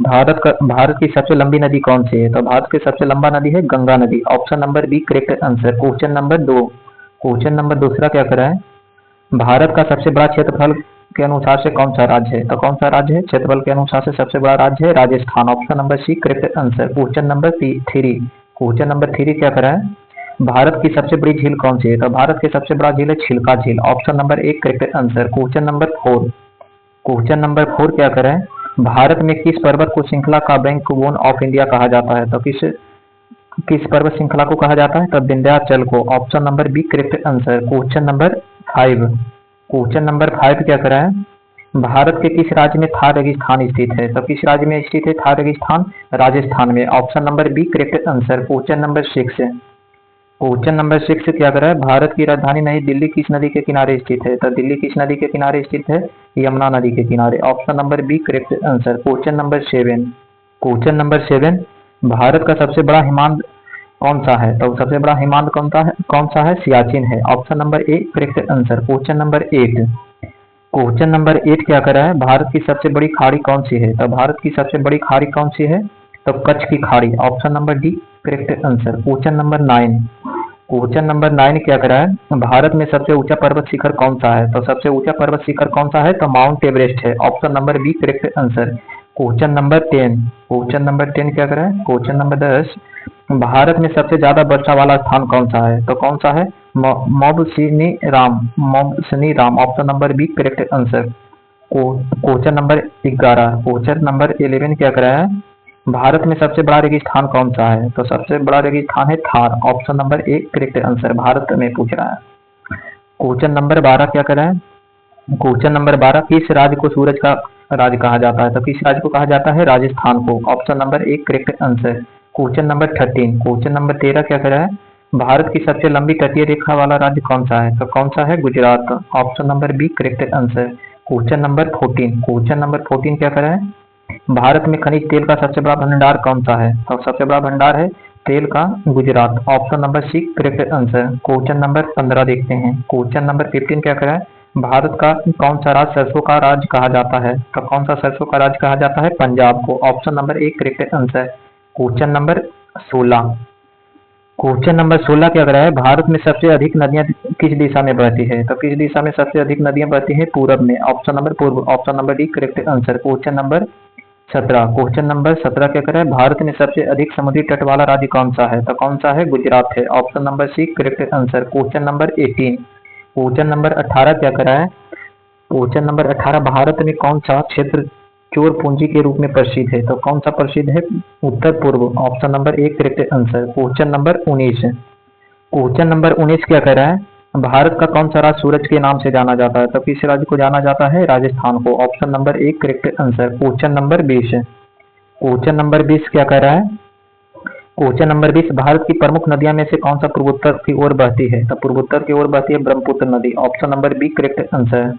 भारत की सबसे लंबी नदी कौन सी है? तो भारत की सबसे लंबा नदी है गंगा नदी। Option number B correct answer. Question number 2। Question number दूसरा क्या करा है? भारत का सबसे बड़ा क्षेत्रफल के अनुसार से कौन सा राज्य है? तो कौन सा राज्य है क्षेत्रफल के अनुसार से सबसे बड़ा राज्य है? Rajasthan. Option number C correct answer. Question number 3। Question number 3 क्या करा है? भारत की सबसे बड़ी झील कौन सी है? तो भारत की सबसे बड़ा झील है छिलका झील। Option number 1 correct answer. Question number 4। Question number 4 क्या करा है? भारत में किस पर्वत को श्रृंखला का बैकबोन ऑफ इंडिया कहा जाता है? तो किस किस पर्वत श्रृंखला को कहा जाता है? तो विंध्याचल को। Option number B correct answer. Question number 5। Question number 5 क्या करा है? भारत के किस राज्य में थार रेगिस्तान स्थित है? तो किस राज्य में स्थित है थार रेगिस्तान? राजस्थान में। Option number B correct answer. Question number 6। Question number 6 क्या करा है? भारत की राजधानी नई दिल्ली किस नदी के किनारे स्थित है? तो दिल्ली किस नदी के किनारे स्थित है? यमुना नदी के किनारे। Option number B correct answer. Question number 7। Question number 7। Bharat का सबसे बड़ा हिमालय कौन सा है? तो सबसे बड़ा हिमालय कौन सा है? सियाचिन है। Option number A correct answer. Question number 8। Question number 8 क्या करा है? भारत की सबसे बड़ी खाड़ी कौन सी है? तो भारत की सबसे बड़ी खाड़ी कौन सी है? तो कच्छ की खाड़ी। Option number D correct answer. Question number 9। Question number 9 क्या करा है? भारत में सबसे ऊंचा पर्वत शिखर कौन सा है? तो सबसे ऊंचा पर्वत शिखर कौन सा है? तो माउंट एवरेस्ट है। Option number B correct answer. Question number 10। Question number 10 क्या करा है? Question number 10। भारत में सबसे ज्यादा वर्षा वाला स्थान कौन सा है? तो कौन सा है? Mawsynram. Option number B correct answer. Question number 11। Question number 11 क्या करा है? भारत में सबसे बड़ा रेगिस्तान कौन सा है? तो सबसे बड़ा रेगिस्तान है Thar. Option number A correct answer. Bharat में पूछ रहा है। क्वेश्चन नंबर 12 क्या करा है? Question number 12। किस राज्य को सूरज का राज्य कहा जाता है? तो किस राज्य को कहा जाता है? राजस्थान को। Option number A correct answer. Question number 13। Question number 13 क्या करा है? भारत की सबसे लंबी तटीय रेखा वाला राज्य कौन सा है? तो कौन सा है? Gujarat. Option number B correct answer. Question number 14। Question number 14 क्या करा है? भारत में खनिज तेल का सबसे बड़ा भंडार कौन सा है? तो सबसे बड़ा भंडार है तेल का Gujarat. Option number C correct answer. Question number 15 देखते हैं। क्वेश्चन नंबर 15 क्या करा है? भारत का कौन सा राज्य सरसों का राज्य कहा जाता है? तो कौन सा सरसों का राज्य कहा जाता है? पंजाब को। Option number A correct answer. Question number 16। Question number 16 क्या करा है? भारत में सबसे अधिक नदियां किस दिशा में बहती है? तो किस दिशा में सबसे अधिक नदियां बहती है? पूरब में। ऑप्शन नंबर पूर्व। Option number D correct answer. Question number 17। Question number 17 क्या करा है? भारत में सबसे अधिक समुद्री तट वाला राज्य कौन सा है? तो कौन सा है? गुजरात है। Option number C correct answer. Question number 18। Question number 18 क्या करा है? Question number 18। भारत में कौन सा क्षेत्र चोर पूंजी के रूप में प्रसिद्ध है? तो कौन सा प्रसिद्ध है? उत्तर पूर्व। Option number A correct answer. Question number 19। Question number 19 क्या कह रहा है? भारत का कौन सा राज्य सूरज के नाम से जाना जाता है? तो किस राज्य को जाना जाता है? राजस्थान को। ऑप्शन नंबर एक correct answer. Question number 20। Question number 20 क्या कह रहा है? Question number 20। भारत की प्रमुख नदियों में से कौन सा पूर्वोत्तर की ओर बहती है? तो पूर्वोत्तर की ओर बहती है ब्रह्मपुत्र नदी। Option number B correct answer.